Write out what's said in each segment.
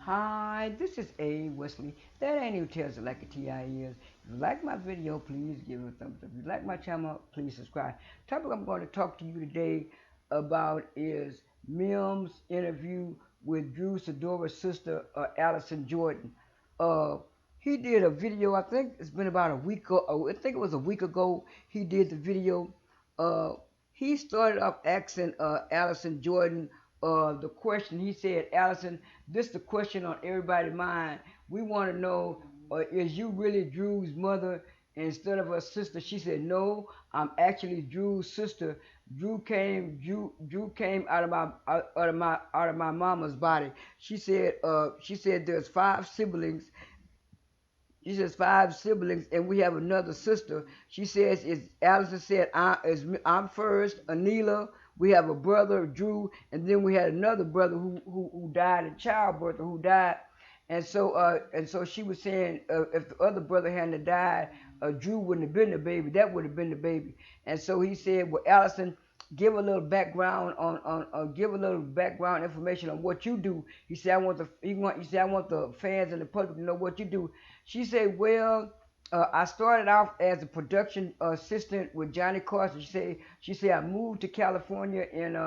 Hi, this is A. Wesley. That ain't who tells it like a TI is. If you like my video, please give it a thumbs up. If you like my channel, please subscribe. Topic I'm going to talk to you today about is MMS interview with Drew Sidora's sister, Allison Jordan. Uh, he did a video. I think it's been about a week. I think it was a week ago. He did the video. Uh, he started off asking Allison Jordan the question. He said, "Allison, this is the question on everybody's mind. We want to know, is you really Drew's mother instead of her sister?" She said, "No, I'm actually Drew's sister. Drew came out of my mama's body." She said there's five siblings. She says five siblings, and we have another sister. She says, "Is Allison said I'm first, Anila. We have a brother, Drew, and then we had another brother who died in childbirth or who died." And so she was saying, if the other brother hadn't died, Drew wouldn't have been the baby. That would have been the baby. And so he said, "Well, Allison, give a little background give a little background information on what you do." He said, he said, "I want the fans and the public to know what you do." She said, "Well, I started off as a production assistant with Johnny Carson." She said I moved to California and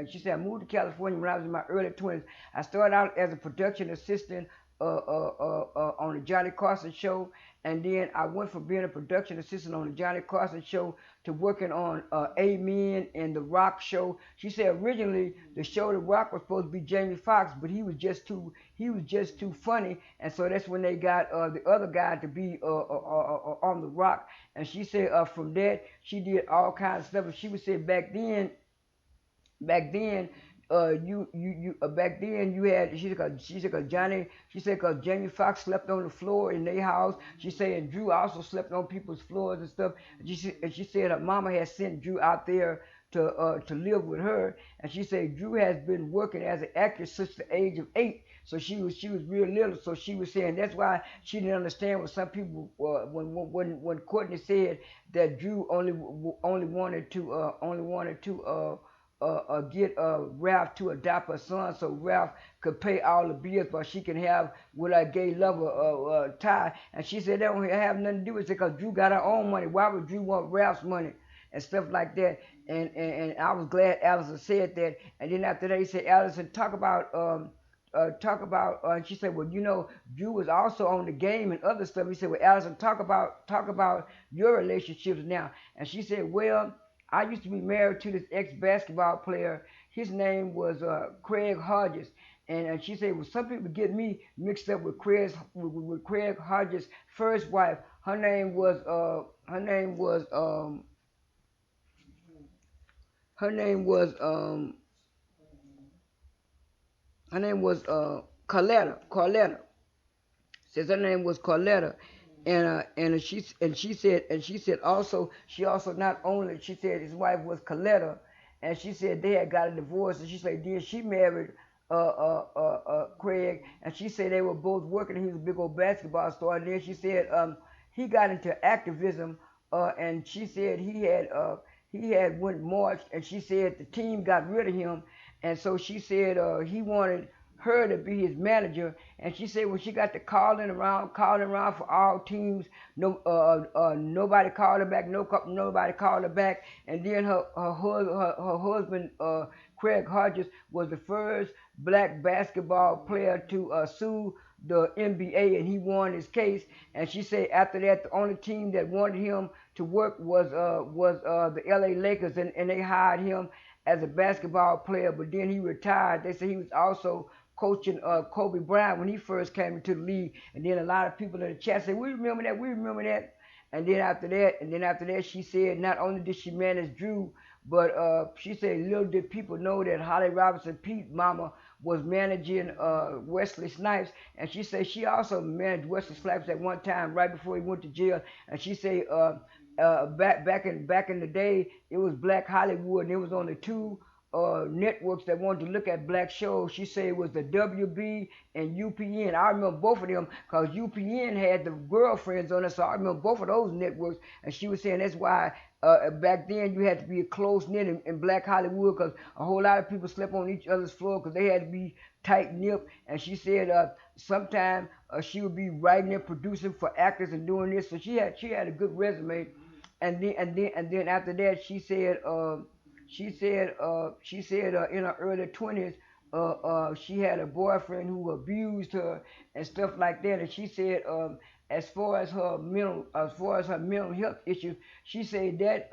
she said I moved to California when I was in my early 20s. I started out as a production assistant on the Johnny Carson show, and then I went from being a production assistant on the Johnny Carson show to working on Amen and the Rock show. She said originally the show The Rock was supposed to be Jamie Foxx, but he was just too funny, and so that's when they got the other guy to be on The Rock. And she said from that she did all kinds of stuff. And she would say back then back then you had she said 'cause Johnny she said 'cause Jamie Foxx slept on the floor in their house. She said and Drew also slept on people's floors and stuff. And she said her mama had sent Drew out there to live with her. And she said Drew has been working as an actor since the age of 8. So she was real little. So she was saying that's why she didn't understand what some people when Courtney said that Drew only wanted to get Ralph to adopt her son so Ralph could pay all the bills, but she can have with her gay lover Ty. And she said that don't have nothing to do with it because Drew got her own money. Why would Drew want Ralph's money and stuff like that? And I was glad Allison said that. And then after that, he said, "Allison, and she said, well, Drew was also on the game and other stuff." He said, "Well, Allison, talk about your relationships now." And she said, "Well, I used to be married to this ex-basketball player. His name was Craig Hodges." And she said, "Well, some people get me mixed up with Craig Hodges' first wife. Her name was Carletta. Says her name was Carletta." And she said also she also not only she said his wife was Coletta, and she said they had got a divorce. And she said then she married Craig, and she said they were both working. He was a big old basketball star. And then she said he got into activism, and she said he had went marched, and she said the team got rid of him, and so she said he wanted her to be his manager. And she said when she got to calling around for all teams, nobody called her back. Nobody called her back. And then her husband Craig Hodges was the first black basketball player to sue the NBA, and he won his case. And she said after that, the only team that wanted him to work was the LA Lakers, and they hired him as a basketball player. But then he retired. They said he was also coaching Kobe Bryant when he first came into the league. And then a lot of people in the chat said, "We remember that, we remember that." And then after that, she said not only did she manage Drew, but she said little did people know that Holly Robinson Pete mama was managing Wesley Snipes. And she said she also managed Wesley Snipes at one time right before he went to jail. And she said back in the day, it was Black Hollywood, and it was only two networks that wanted to look at black shows. She said it was the WB and UPN. I remember both of them because UPN had the girlfriends on it, so I remember both of those networks. And she was saying that's why back then you had to be close knit in Black Hollywood because a whole lot of people slept on each other's floor because they had to be tight knit. And she said sometimes she would be writing and producing for actors and doing this, so she had a good resume. And then after that she said in her early 20s she had a boyfriend who abused her and stuff like that. And she said as far as her mental health issues, she said that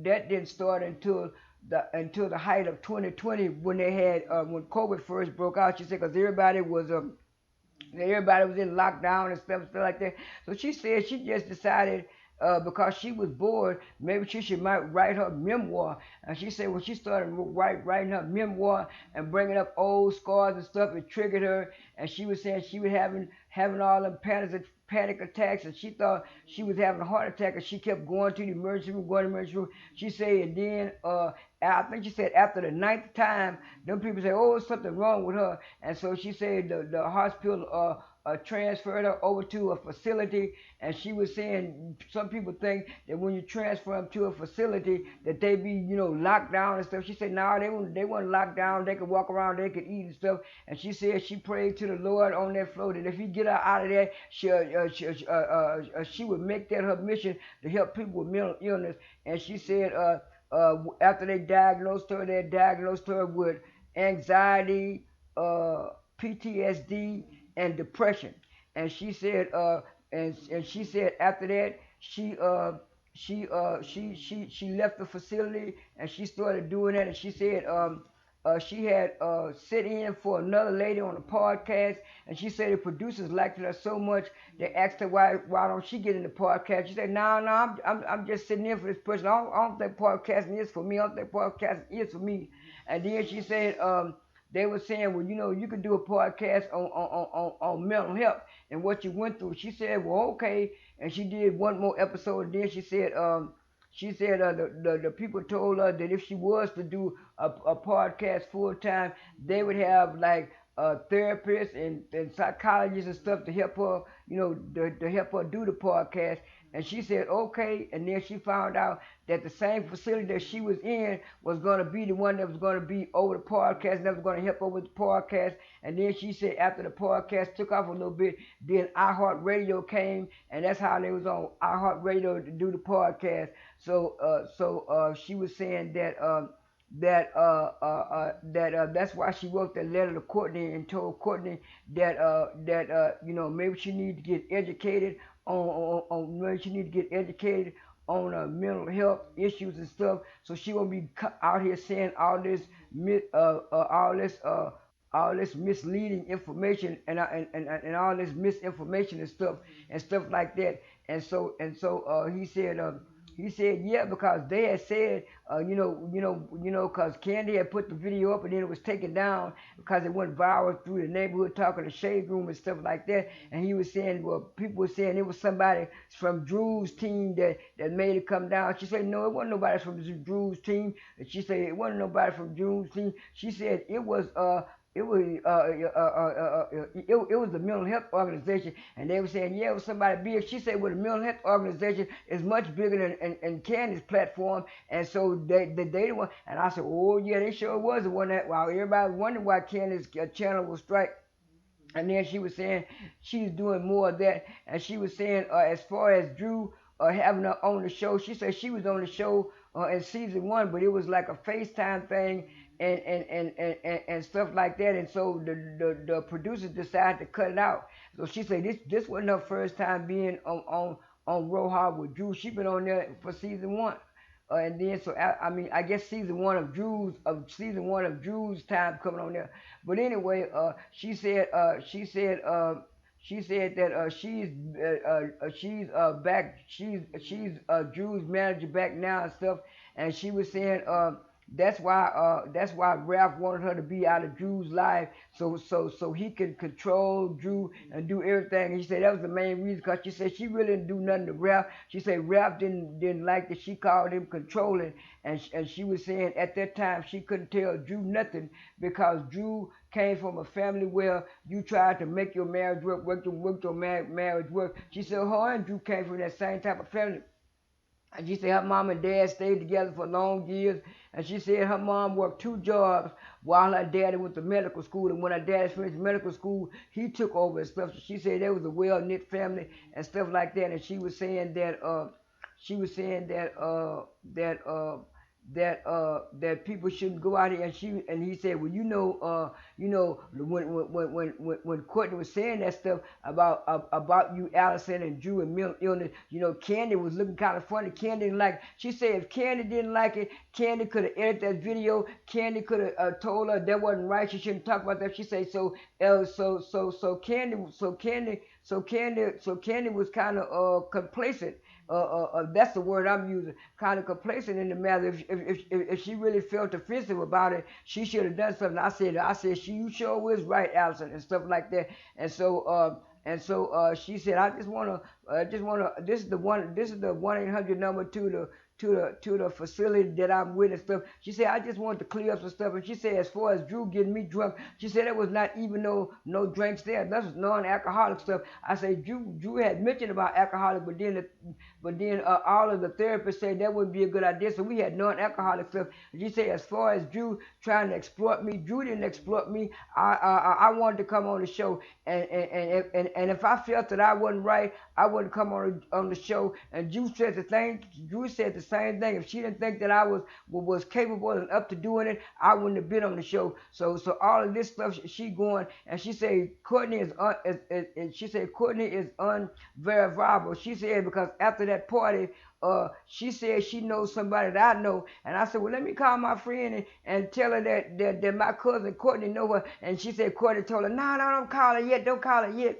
didn't start until the height of 2020 when they had when COVID first broke out. She said because everybody was in lockdown and stuff like that. So she said she just decided because she was bored, maybe she should might write her memoir. And she said when she started writing her memoir and bringing up old scars and stuff, it triggered her. And she was saying she was having all them panic attacks, and she thought she was having a heart attack, and she kept going to the emergency room, going to the emergency room. She said, and then I think she said after the ninth time, them people say, oh, something wrong with her. And so she said the hospital transferred her over to a facility. And she was saying some people think that when you transfer them to a facility that they be locked down and stuff. She said no, they weren't locked down. They could walk around, they could eat and stuff. And she said she prayed to the Lord on that floor that if he get her out of there, she would make that her mission to help people with mental illness. And she said after they diagnosed her with anxiety, PTSD, and depression. And she said after that she left the facility and she started doing that. And she said she had sit in for another lady on a podcast, and she said the producers liked her so much they asked her why don't she get in the podcast. She said no, I'm just sitting in for this person. I don't think podcasting is for me. I don't think podcasting is for me. And then she said they were saying, well, you could do a podcast on mental health and what you went through. She said, well, okay. And she did one more episode. And then she said the people told her that if she was to do a podcast full time, they would have like therapists and psychologists and stuff to help her, to help her do the podcast. And she said, okay. And then she found out that the same facility that she was in was going to be the one that was going to be over the podcast, and that was going to help her with the podcast. And then she said after the podcast took off a little bit, then iHeartRadio came, and that's how they was on iHeartRadio to do the podcast. So she was saying that's why she wrote that letter to Courtney and told Courtney that maybe she need to get educated on maybe she need to get educated on mental health issues and stuff, so she won't be out here saying all this misleading information and all this misinformation and stuff like that. And so he said yeah, because they had said because Candy had put the video up and then it was taken down because it went viral through the neighborhood talking the shade room and stuff like that. And he was saying, well, people were saying it was somebody from Drew's team that made it come down. She said no, it wasn't nobody from Drew's team. And she said it wasn't nobody from Drew's team. She said it was the mental health organization, and they were saying yeah, it was somebody big. She said well, the mental health organization is much bigger than Candy's platform, and so they the one. And I said oh yeah, they sure was the one that while everybody was wondering why Candy's channel was strike. And then she was saying she's doing more of that, and she was saying as far as Drew having her on the show, she said she was on the show in season one, but it was like a FaceTime thing and stuff like that. And so the producers decided to cut it out. So she said this wasn't her first time being on Roll Hard with Drew. She been on there for season one. And then so I mean I guess season one of Drew's time coming on there. But anyway, she said that she's back. She's Drew's manager back now and stuff. And she was saying That's why Ralph wanted her to be out of Drew's life, so he could control Drew and do everything. He said that was the main reason, because she said she really didn't do nothing to Ralph. She said Ralph didn't like that she called him controlling, and she was saying at that time she couldn't tell Drew nothing, because Drew came from a family where you tried to make your marriage work your marriage work. She said her and Drew came from that same type of family. And she said her mom and dad stayed together for long years. And she said her mom worked two jobs while her daddy went to medical school. And when her daddy finished medical school, he took over and stuff. So she said they was a well knit family and stuff like that. And she was saying that people shouldn't go out here. And he said, well, when Courtney was saying that stuff about you, Allison, and Drew and mental illness, Candy was looking kind of funny. Candy didn't like it. She said if Candy didn't like it, Candy could have edited that video. Candy could have told her that wasn't right. She shouldn't talk about that. She said so Candy was kind of complacent. That's the word I'm using, kind of complacent in the matter. If she really felt offensive about it, she should have done something. I said, you sure was right, Allison, and stuff like that. And so she said, this is the 1-800 number to the facility that I'm with and stuff. She said, I just want to clear up some stuff. And she said, as far as Drew getting me drunk, she said there was not even no drinks there. That was non-alcoholic stuff. I said Drew had mentioned about alcoholic, but then all of the therapists said that wouldn't be a good idea. So we had non-alcoholic stuff. And she said, as far as Drew trying to exploit me, Drew didn't exploit me. I wanted to come on the show, and if I felt that I wasn't right, I wouldn't come on the show. And Drew said the thing. Drew said the same thing. If she didn't think that I was capable and up to doing it, I wouldn't have been on the show. So all of this stuff she going, and she said Courtney is unverifiable. She said because after that party, she said she knows somebody that I know. And I said, well, let me call my friend and tell her that my cousin Courtney know her. And she said Courtney told her, no, don't call her yet, don't call her yet,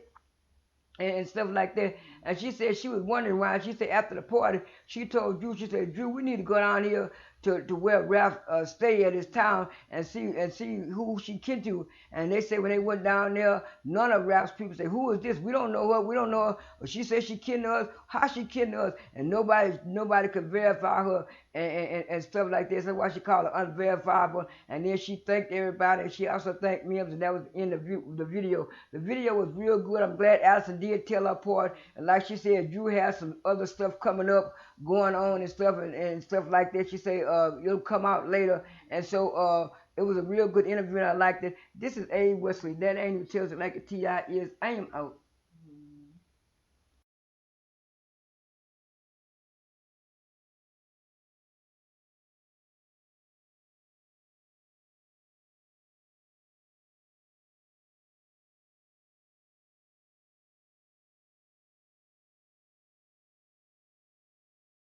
and stuff like that. And she said she was wondering why. She said after the party, she told Drew, she said, Drew, we need to go down here to where Ralph stay at his town and see who she kin to. And they said when they went down there, none of Ralph's people said, who is this? We don't know her. We don't know her. But she said she kin to us. How she kin to us? And nobody could verify her and stuff like this. That's why she called her unverifiable. And then she thanked everybody. And she also thanked me. And that was in the video. The video was real good. I'm glad Allison did tell her part. And like she said, Drew has some other stuff coming up, going on and stuff like that. She said it'll come out later. And so it was a real good interview and I liked it. This is A. Wesley. That ain't who tells it like a T.I. is. I am out.